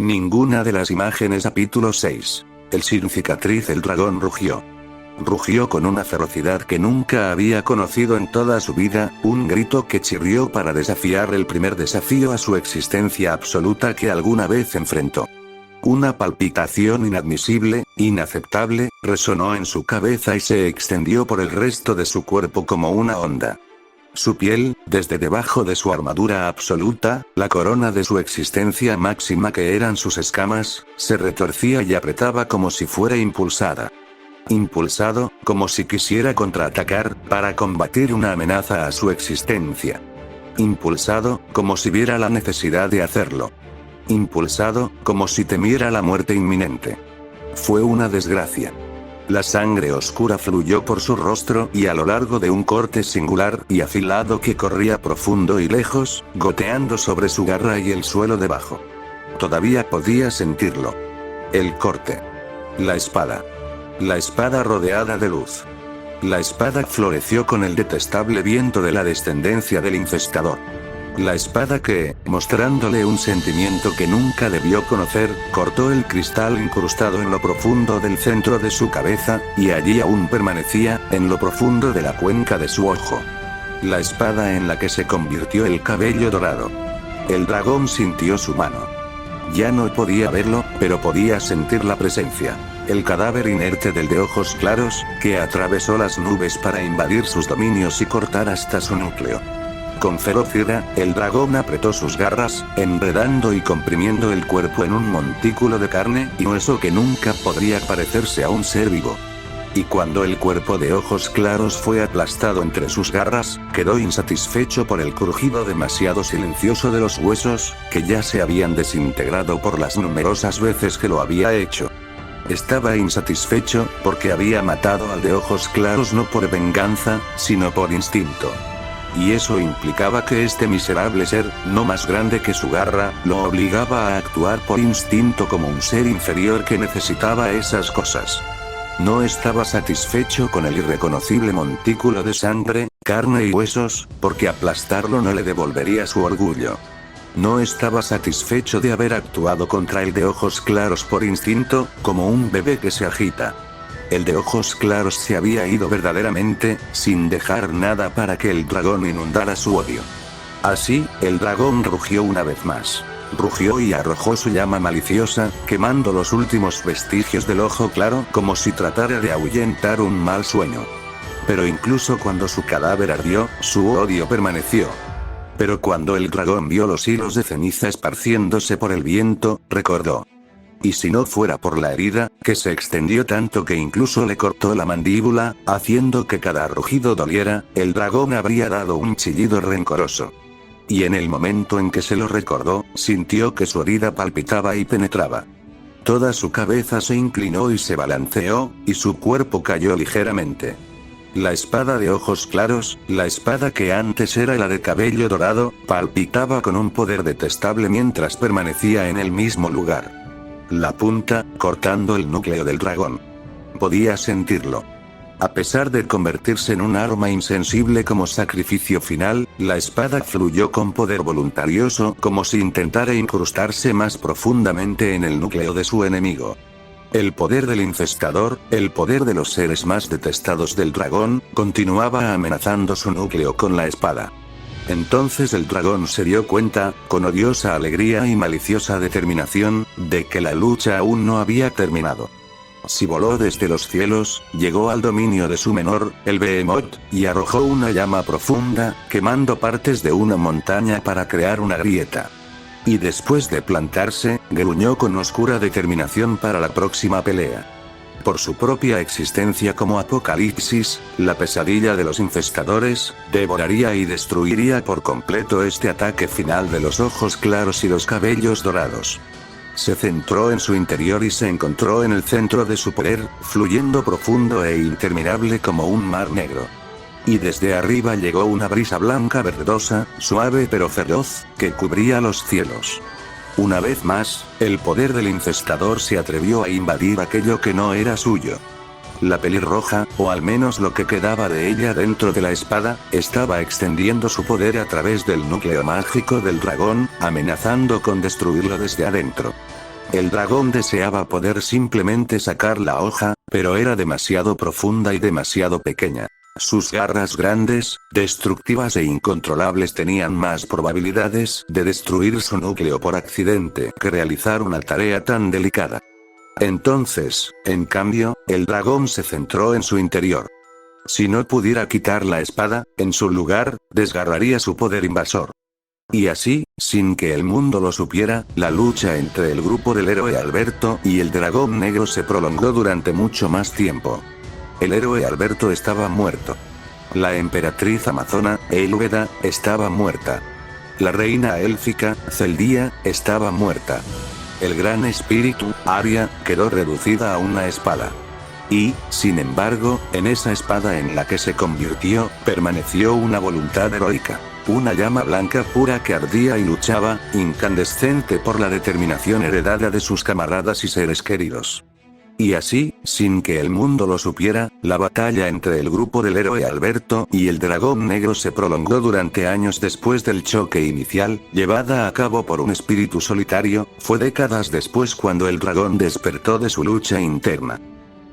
Ninguna de las imágenes. Capítulo 6. El sin cicatriz. El dragón rugió. Rugió con una ferocidad que nunca había conocido en toda su vida, un grito que chirrió para desafiar el primer desafío a su existencia absoluta que alguna vez enfrentó. Una palpitación inadmisible, inaceptable, resonó en su cabeza y se extendió por el resto de su cuerpo como una onda. Su piel, desde debajo de su armadura absoluta, la corona de su existencia máxima que eran sus escamas, se retorcía y apretaba como si fuera impulsada. Impulsado, como si quisiera contraatacar, para combatir una amenaza a su existencia. Impulsado, como si viera la necesidad de hacerlo. Impulsado, como si temiera la muerte inminente. Fue una desgracia. La sangre oscura fluyó por su rostro y a lo largo de un corte singular y afilado que corría profundo y lejos, goteando sobre su garra y el suelo debajo. Todavía podía sentirlo. El corte. La espada. La espada rodeada de luz. La espada floreció con el detestable viento de la descendencia del infestador. La espada que, mostrándole un sentimiento que nunca debió conocer, cortó el cristal incrustado en lo profundo del centro de su cabeza, y allí aún permanecía, en lo profundo de la cuenca de su ojo. La espada en la que se convirtió el cabello dorado. El dragón sintió su mano. Ya no podía verlo, pero podía sentir la presencia. El cadáver inerte del de ojos claros, que atravesó las nubes para invadir sus dominios y cortar hasta su núcleo. Con feroz ira, el dragón apretó sus garras, enredando y comprimiendo el cuerpo en un montículo de carne y hueso que nunca podría parecerse a un ser vivo. Y cuando el cuerpo de ojos claros fue aplastado entre sus garras, quedó insatisfecho por el crujido demasiado silencioso de los huesos, que ya se habían desintegrado por las numerosas veces que lo había hecho. Estaba insatisfecho, porque había matado al de ojos claros no por venganza, sino por instinto. Y eso implicaba que este miserable ser, no más grande que su garra, lo obligaba a actuar por instinto como un ser inferior que necesitaba esas cosas. No estaba satisfecho con el irreconocible montículo de sangre, carne y huesos, porque aplastarlo no le devolvería su orgullo. No estaba satisfecho de haber actuado contra el de ojos claros por instinto, como un bebé que se agita. El de ojos claros se había ido verdaderamente, sin dejar nada para que el dragón inundara su odio. Así, el dragón rugió una vez más. Rugió y arrojó su llama maliciosa, quemando los últimos vestigios del ojo claro como si tratara de ahuyentar un mal sueño. Pero incluso cuando su cadáver ardió, su odio permaneció. Pero cuando el dragón vio los hilos de ceniza esparciéndose por el viento, recordó. Y si no fuera por la herida, que se extendió tanto que incluso le cortó la mandíbula, haciendo que cada rugido doliera, el dragón habría dado un chillido rencoroso. Y en el momento en que se lo recordó, sintió que su herida palpitaba y penetraba. Toda su cabeza se inclinó y se balanceó, y su cuerpo cayó ligeramente. La espada de ojos claros, la espada que antes era la de cabello dorado, palpitaba con un poder detestable mientras permanecía en el mismo lugar. La punta, cortando el núcleo del dragón. Podía sentirlo. A pesar de convertirse en un arma insensible como sacrificio final, la espada fluyó con poder voluntarioso como si intentara incrustarse más profundamente en el núcleo de su enemigo. El poder del infestador, el poder de los seres más detestados del dragón, continuaba amenazando su núcleo con la espada. Entonces el dragón se dio cuenta, con odiosa alegría y maliciosa determinación, de que la lucha aún no había terminado. Si voló desde los cielos, llegó al dominio de su menor, el Behemoth, y arrojó una llama profunda, quemando partes de una montaña para crear una grieta. Y después de plantarse, gruñó con oscura determinación para la próxima pelea. Por su propia existencia como Apocalipsis, la pesadilla de los infestadores, devoraría y destruiría por completo este ataque final de los ojos claros y los cabellos dorados. Se centró en su interior y se encontró en el centro de su poder, fluyendo profundo e interminable como un mar negro. Y desde arriba llegó una brisa blanca verdosa, suave pero feroz, que cubría los cielos. Una vez más, el poder del infestador se atrevió a invadir aquello que no era suyo. La pelirroja, o al menos lo que quedaba de ella dentro de la espada, estaba extendiendo su poder a través del núcleo mágico del dragón, amenazando con destruirlo desde adentro. El dragón deseaba poder simplemente sacar la hoja, pero era demasiado profunda y demasiado pequeña. Sus garras grandes, destructivas e incontrolables tenían más probabilidades de destruir su núcleo por accidente que realizar una tarea tan delicada. Entonces, en cambio, el dragón se centró en su interior. Si no pudiera quitar la espada, en su lugar, desgarraría su poder invasor. Y así, sin que el mundo lo supiera, la lucha entre el grupo del héroe Alberto y el dragón negro se prolongó durante mucho más tiempo. El héroe Alberto estaba muerto. La emperatriz amazona, Elúbeda, estaba muerta. La reina élfica, Celdía, estaba muerta. El gran espíritu, Aria, quedó reducida a una espada. Y, sin embargo, en esa espada en la que se convirtió, permaneció una voluntad heroica. Una llama blanca pura que ardía y luchaba, incandescente por la determinación heredada de sus camaradas y seres queridos. Y así, sin que el mundo lo supiera, la batalla entre el grupo del héroe Alberto y el dragón negro se prolongó durante años después del choque inicial, llevada a cabo por un espíritu solitario. Fue décadas después cuando el dragón despertó de su lucha interna.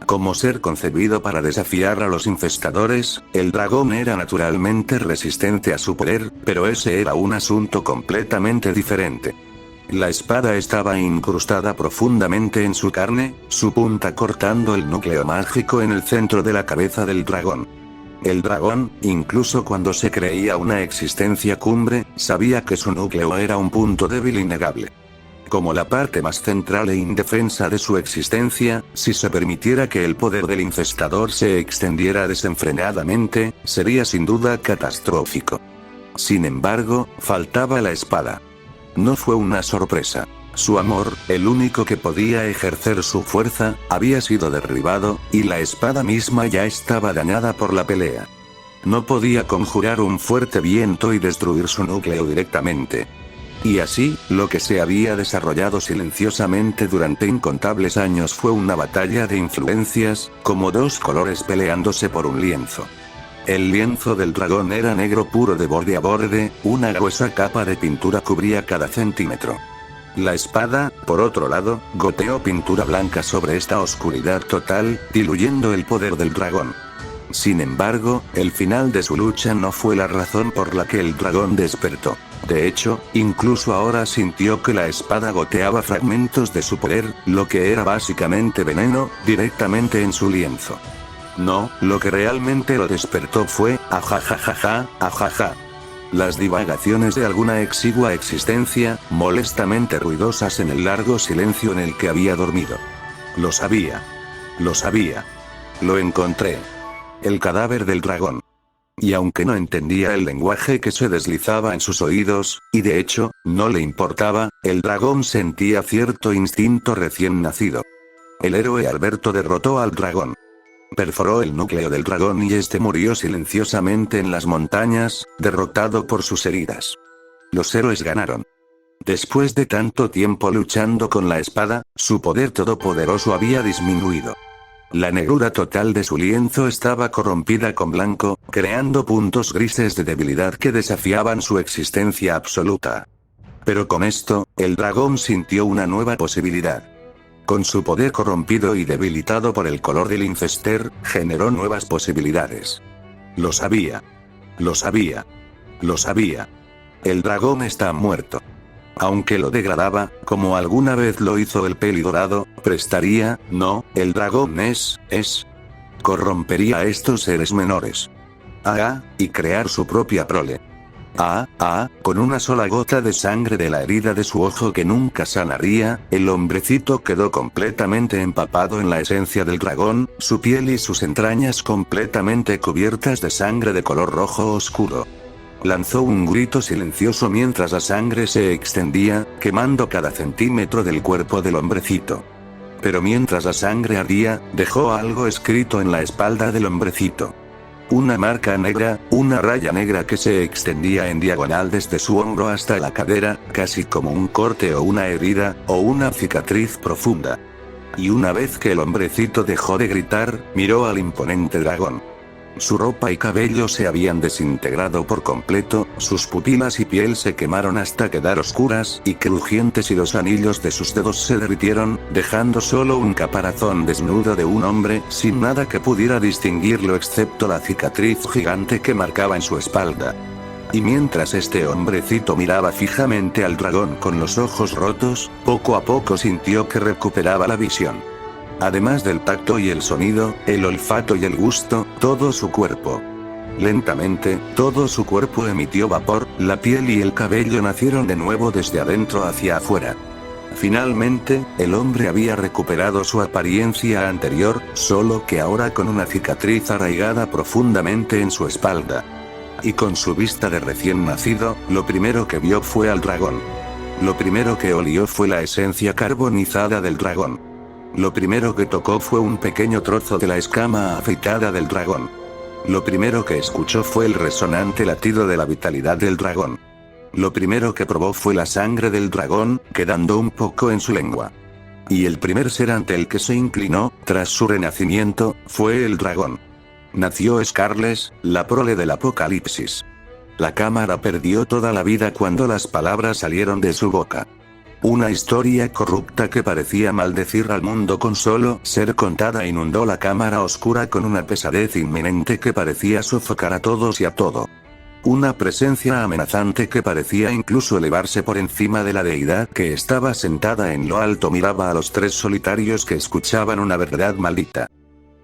Como ser concebido para desafiar a los infestadores, el dragón era naturalmente resistente a su poder, pero ese era un asunto completamente diferente. La espada estaba incrustada profundamente en su carne, su punta cortando el núcleo mágico en el centro de la cabeza del dragón. El dragón, incluso cuando se creía una existencia cumbre, sabía que su núcleo era un punto débil innegable. Como la parte más central e indefensa de su existencia, si se permitiera que el poder del infestador se extendiera desenfrenadamente, sería sin duda catastrófico. Sin embargo, faltaba la espada. No fue una sorpresa. Su amor, el único que podía ejercer su fuerza, había sido derribado, y la espada misma ya estaba dañada por la pelea. No podía conjurar un fuerte viento y destruir su núcleo directamente. Y así, lo que se había desarrollado silenciosamente durante incontables años fue una batalla de influencias, como dos colores peleándose por un lienzo. El lienzo del dragón era negro puro de borde a borde, una gruesa capa de pintura cubría cada centímetro. La espada, por otro lado, goteó pintura blanca sobre esta oscuridad total, diluyendo el poder del dragón. Sin embargo, el final de su lucha no fue la razón por la que el dragón despertó. De hecho, incluso ahora sintió que la espada goteaba fragmentos de su poder, lo que era básicamente veneno, directamente en su lienzo. No, lo que realmente lo despertó fue, ajajajaja, ajaja. Las divagaciones de alguna exigua existencia, molestamente ruidosas en el largo silencio en el que había dormido. Lo sabía. Lo sabía. Lo encontré. El cadáver del dragón. Y aunque no entendía el lenguaje que se deslizaba en sus oídos, y de hecho, no le importaba, el dragón sentía cierto instinto recién nacido. El héroe Alberto derrotó al dragón. Perforó el núcleo del dragón y este murió silenciosamente en las montañas, derrotado por sus heridas. Los héroes ganaron. Después de tanto tiempo luchando con la espada, su poder todopoderoso había disminuido. La negrura total de su lienzo estaba corrompida con blanco, creando puntos grises de debilidad que desafiaban su existencia absoluta. Pero con esto, el dragón sintió una nueva posibilidad. Con su poder corrompido y debilitado por el color del infester, generó nuevas posibilidades. Lo sabía. Lo sabía. Lo sabía. El dragón está muerto. Aunque lo degradaba, como alguna vez lo hizo el peli dorado, prestaría, no, el dragón corrompería a estos seres menores. Y crear su propia prole. Con una sola gota de sangre de la herida de su ojo que nunca sanaría, el hombrecito quedó completamente empapado en la esencia del dragón, su piel y sus entrañas completamente cubiertas de sangre de color rojo oscuro. Lanzó un grito silencioso mientras la sangre se extendía, quemando cada centímetro del cuerpo del hombrecito. Pero mientras la sangre ardía, dejó algo escrito en la espalda del hombrecito. Una marca negra, una raya negra que se extendía en diagonal desde su hombro hasta la cadera, casi como un corte o una herida, o una cicatriz profunda. Y una vez que el hombrecito dejó de gritar, miró al imponente dragón. Su ropa y cabello se habían desintegrado por completo, sus pupilas y piel se quemaron hasta quedar oscuras y crujientes y los anillos de sus dedos se derritieron, dejando solo un caparazón desnudo de un hombre, sin nada que pudiera distinguirlo excepto la cicatriz gigante que marcaba en su espalda. Y mientras este hombrecito miraba fijamente al dragón con los ojos rotos, poco a poco sintió que recuperaba la visión. Además del tacto y el sonido, el olfato y el gusto, todo su cuerpo. Lentamente, todo su cuerpo emitió vapor, la piel y el cabello nacieron de nuevo desde adentro hacia afuera. Finalmente, el hombre había recuperado su apariencia anterior, solo que ahora con una cicatriz arraigada profundamente en su espalda. Y con su vista de recién nacido, lo primero que vio fue al dragón. Lo primero que olió fue la esencia carbonizada del dragón. Lo primero que tocó fue un pequeño trozo de la escama afeitada del dragón. Lo primero que escuchó fue el resonante latido de la vitalidad del dragón. Lo primero que probó fue la sangre del dragón, quedando un poco en su lengua. Y el primer ser ante el que se inclinó, tras su renacimiento, fue el dragón. Nació Scarles, la prole del apocalipsis. La cámara perdió toda la vida cuando las palabras salieron de su boca. Una historia corrupta que parecía maldecir al mundo con solo ser contada inundó la cámara oscura con una pesadez inminente que parecía sofocar a todos y a todo. Una presencia amenazante que parecía incluso elevarse por encima de la deidad que estaba sentada en lo alto miraba a los tres solitarios que escuchaban una verdad maldita.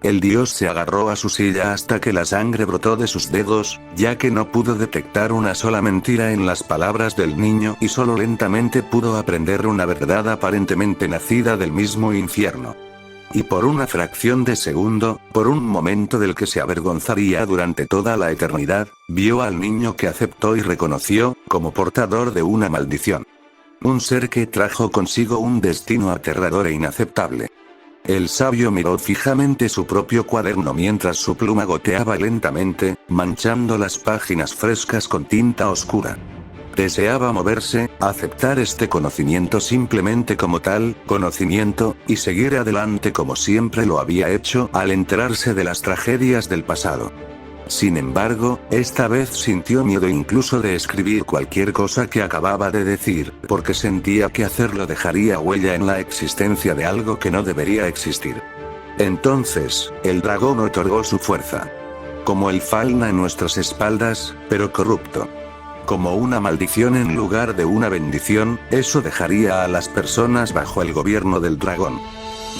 El dios se agarró a su silla hasta que la sangre brotó de sus dedos, ya que no pudo detectar una sola mentira en las palabras del niño y solo lentamente pudo aprender una verdad aparentemente nacida del mismo infierno. Y por una fracción de segundo, por un momento del que se avergonzaría durante toda la eternidad, vio al niño que aceptó y reconoció, como portador de una maldición. Un ser que trajo consigo un destino aterrador e inaceptable. El sabio miró fijamente su propio cuaderno mientras su pluma goteaba lentamente, manchando las páginas frescas con tinta oscura. Deseaba moverse, aceptar este conocimiento simplemente como tal, conocimiento, y seguir adelante como siempre lo había hecho al enterarse de las tragedias del pasado. Sin embargo, esta vez sintió miedo incluso de escribir cualquier cosa que acababa de decir, porque sentía que hacerlo dejaría huella en la existencia de algo que no debería existir. Entonces, el dragón otorgó su fuerza. Como el falna en nuestras espaldas, pero corrupto. Como una maldición en lugar de una bendición, eso dejaría a las personas bajo el gobierno del dragón.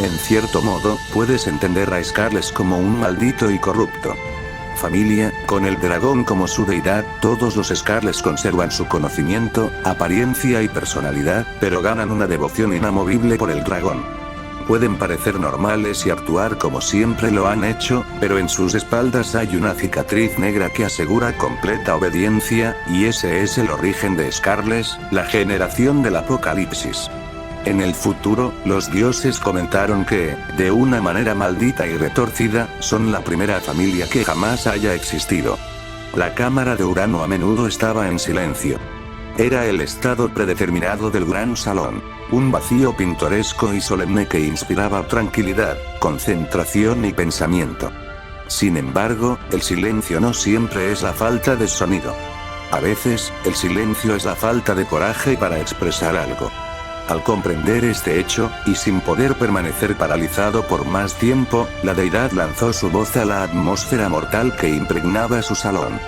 En cierto modo, puedes entender a Scarles como un maldito y corrupto. Familia, con el dragón como su deidad, todos los Scarles conservan su conocimiento, apariencia y personalidad, pero ganan una devoción inamovible por el dragón. Pueden parecer normales y actuar como siempre lo han hecho, pero en sus espaldas hay una cicatriz negra que asegura completa obediencia, y ese es el origen de Scarles, la generación del apocalipsis. En el futuro, los dioses comentaron que, de una manera maldita y retorcida, son la primera familia que jamás haya existido. La cámara de Urano a menudo estaba en silencio. Era el estado predeterminado del gran salón, un vacío pintoresco y solemne que inspiraba tranquilidad, concentración y pensamiento. Sin embargo, el silencio no siempre es la falta de sonido. A veces, el silencio es la falta de coraje para expresar algo. Al comprender este hecho, y sin poder permanecer paralizado por más tiempo, la deidad lanzó su voz a la atmósfera mortal que impregnaba su salón.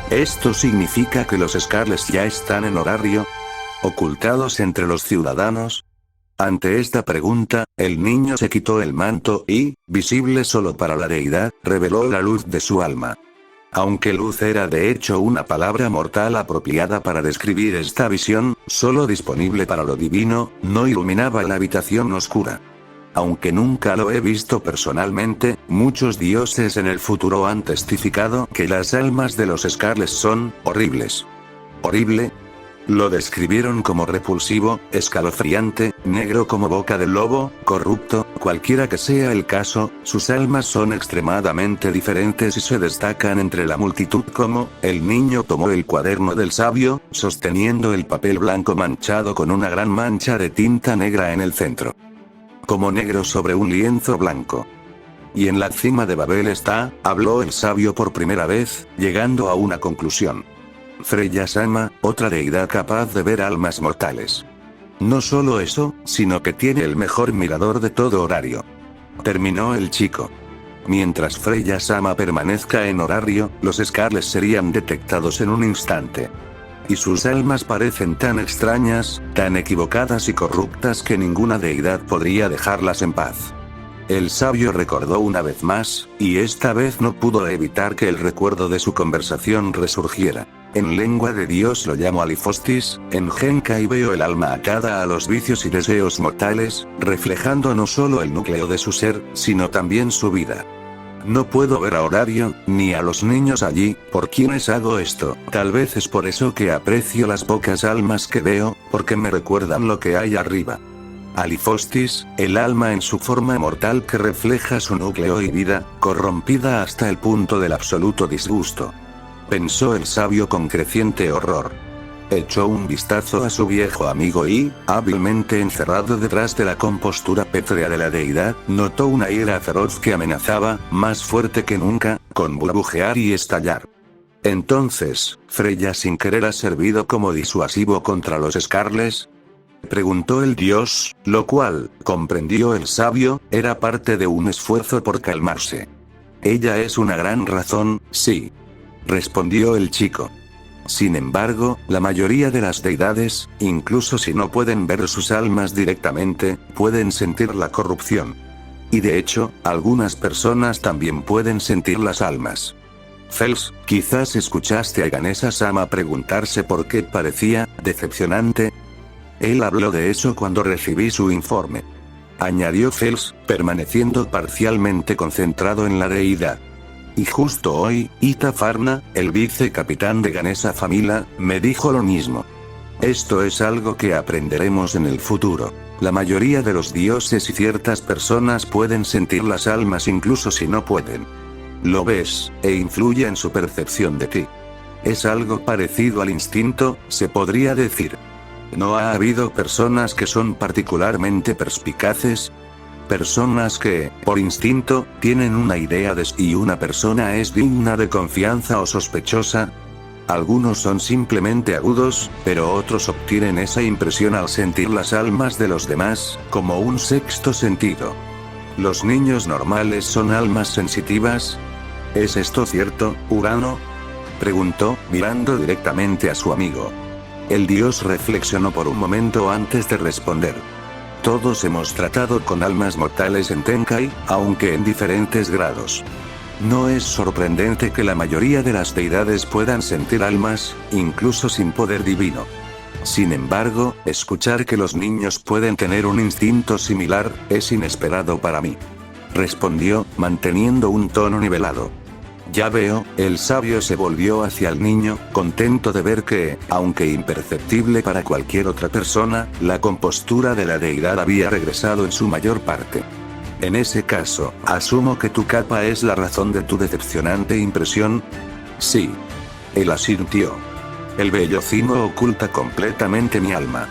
¿Esto significa que los Scarles ya están en horario? ¿Ocultados entre los ciudadanos? Ante esta pregunta, el niño se quitó el manto y, visible solo para la deidad, reveló la luz de su alma. Aunque luz era de hecho una palabra mortal apropiada para describir esta visión, solo disponible para lo divino, no iluminaba la habitación oscura. Aunque nunca lo he visto personalmente, muchos dioses en el futuro han testificado que las almas de los Scarles son horribles. ¿Horrible? Lo describieron como repulsivo, escalofriante, negro como boca del lobo, corrupto, cualquiera que sea el caso, sus almas son extremadamente diferentes y se destacan entre la multitud como, el niño tomó el cuaderno del sabio, sosteniendo el papel blanco manchado con una gran mancha de tinta negra en el centro. Como negro sobre un lienzo blanco. Y en la cima de Babel está, habló el sabio por primera vez, llegando a una conclusión. Freya-sama, otra deidad capaz de ver almas mortales. No solo eso, sino que tiene el mejor mirador de todo horario. Terminó el chico. Mientras Freya-sama permanezca en horario, los Scarles serían detectados en un instante. Y sus almas parecen tan extrañas, tan equivocadas y corruptas que ninguna deidad podría dejarlas en paz. El sabio recordó una vez más, y esta vez no pudo evitar que el recuerdo de su conversación resurgiera. En lengua de Dios lo llamo Alifostis, en Genkai veo el alma atada a los vicios y deseos mortales, reflejando no solo el núcleo de su ser, sino también su vida. No puedo ver a Horario, ni a los niños allí, por quienes hago esto. Tal vez es por eso que aprecio las pocas almas que veo, porque me recuerdan lo que hay arriba. Alifostis, el alma en su forma mortal que refleja su núcleo y vida, corrompida hasta el punto del absoluto disgusto. Pensó el sabio con creciente horror. Echó un vistazo a su viejo amigo y, hábilmente encerrado detrás de la compostura pétrea de la deidad, notó una ira feroz que amenazaba, más fuerte que nunca, con burbujear y estallar. Entonces, ¿Freya sin querer ha servido como disuasivo contra los Scarles?, preguntó el dios, lo cual, comprendió el sabio, era parte de un esfuerzo por calmarse. Ella es una gran razón, sí, respondió el chico. Sin embargo, la mayoría de las deidades, incluso si no pueden ver sus almas directamente, pueden sentir la corrupción. Y de hecho, algunas personas también pueden sentir las almas. Fels, quizás escuchaste a Ganesha-sama preguntarse por qué parecía decepcionante. Él habló de eso cuando recibí su informe, añadió Fels, permaneciendo parcialmente concentrado en la deidad. Y justo hoy, Ita Farna, el vicecapitán de Ganesha Famila, me dijo lo mismo. Esto es algo que aprenderemos en el futuro. La mayoría de los dioses y ciertas personas pueden sentir las almas incluso si no pueden. Lo ves, e influye en su percepción de ti. Es algo parecido al instinto, se podría decir. ¿No ha habido personas que son particularmente perspicaces? Personas que, por instinto, tienen una idea de si una persona es digna de confianza o sospechosa. Algunos son simplemente agudos, pero otros obtienen esa impresión al sentir las almas de los demás, como un sexto sentido. ¿Los niños normales son almas sensitivas? ¿Es esto cierto, Urano?, preguntó, mirando directamente a su amigo. El dios reflexionó por un momento antes de responder. Todos hemos tratado con almas mortales en Tenkai, aunque en diferentes grados. No es sorprendente que la mayoría de las deidades puedan sentir almas, incluso sin poder divino. Sin embargo, escuchar que los niños pueden tener un instinto similar, es inesperado para mí. Respondió, manteniendo un tono nivelado. Ya veo, el sabio se volvió hacia el niño, contento de ver que, aunque imperceptible para cualquier otra persona, la compostura de la deidad había regresado en su mayor parte. En ese caso, asumo que tu capa es la razón de tu decepcionante impresión. Sí. Él asintió. El vellocino oculta completamente mi alma.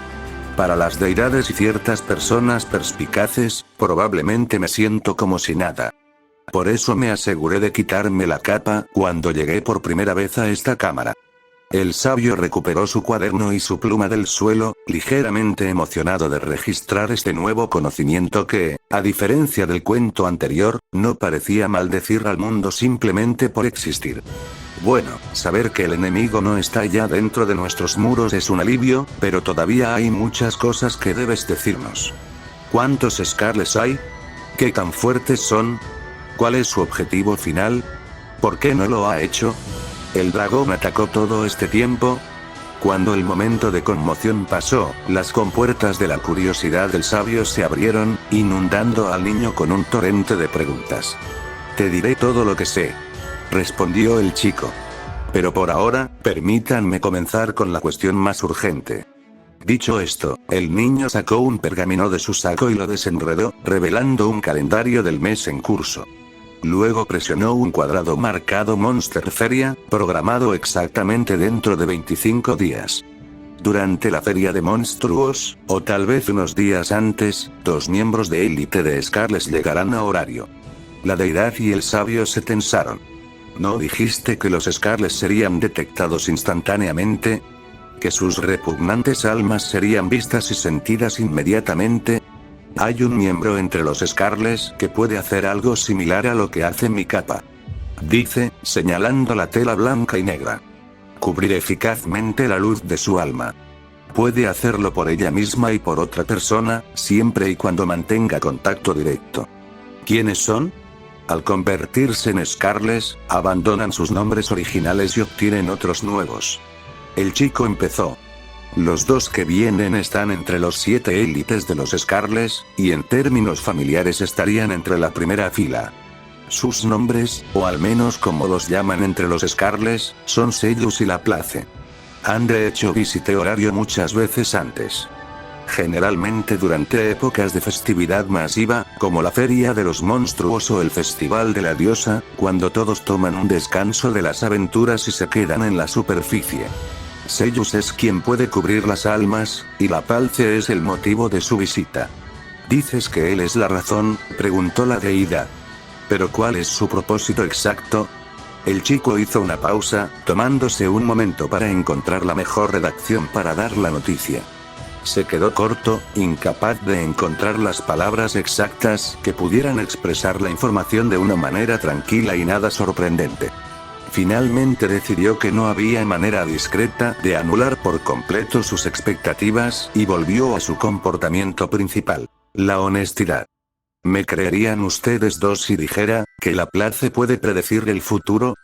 Para las deidades y ciertas personas perspicaces, probablemente me siento como si nada. Por eso me aseguré de quitarme la capa cuando llegué por primera vez a esta cámara. El sabio recuperó su cuaderno y su pluma del suelo, ligeramente emocionado de registrar este nuevo conocimiento que, a diferencia del cuento anterior, no parecía maldecir al mundo simplemente por existir. Bueno, saber que el enemigo no está ya dentro de nuestros muros es un alivio, pero todavía hay muchas cosas que debes decirnos. ¿Cuántos Scarles hay? ¿Qué tan fuertes son? ¿Cuál es su objetivo final? ¿Por qué no lo ha hecho? ¿El dragón atacó todo este tiempo? Cuando el momento de conmoción pasó, las compuertas de la curiosidad del sabio se abrieron, inundando al niño con un torrente de preguntas. Te diré todo lo que sé, respondió el chico. Pero por ahora, permítanme comenzar con la cuestión más urgente. Dicho esto, el niño sacó un pergamino de su saco y lo desenredó, revelando un calendario del mes en curso. Luego presionó un cuadrado marcado Monster Feria, programado exactamente dentro de 25 días. Durante la feria de monstruos, o tal vez unos días antes, 2 miembros de élite de Scarles llegarán a horario. La deidad y el sabio se tensaron. ¿No dijiste que los Scarles serían detectados instantáneamente? ¿Que sus repugnantes almas serían vistas y sentidas inmediatamente? Hay un miembro entre los Scarles que puede hacer algo similar a lo que hace mi capa. Dice, señalando la tela blanca y negra. Cubrir eficazmente la luz de su alma. Puede hacerlo por ella misma y por otra persona, siempre y cuando mantenga contacto directo. ¿Quiénes son? Al convertirse en Scarles, abandonan sus nombres originales y obtienen otros nuevos. El chico empezó. Los dos que vienen están entre los 7 élites de los Scarles, y en términos familiares estarían entre la primera fila. Sus nombres, o al menos como los llaman entre los Scarles, son Sellus y Laplace. Han de hecho visité horario muchas veces antes. Generalmente durante épocas de festividad masiva, como la Feria de los Monstruos o el Festival de la Diosa, cuando todos toman un descanso de las aventuras y se quedan en la superficie. Sellus es quien puede cubrir las almas, y Laplace es el motivo de su visita. ¿Dices que él es la razón?, preguntó la deidad. ¿Pero cuál es su propósito exacto? El chico hizo una pausa, tomándose un momento para encontrar la mejor redacción para dar la noticia. Se quedó corto, incapaz de encontrar las palabras exactas que pudieran expresar la información de una manera tranquila y nada sorprendente. Finalmente decidió que no había manera discreta de anular por completo sus expectativas y volvió a su comportamiento principal, la honestidad. ¿Me creerían ustedes dos si dijera que Laplace puede predecir el futuro?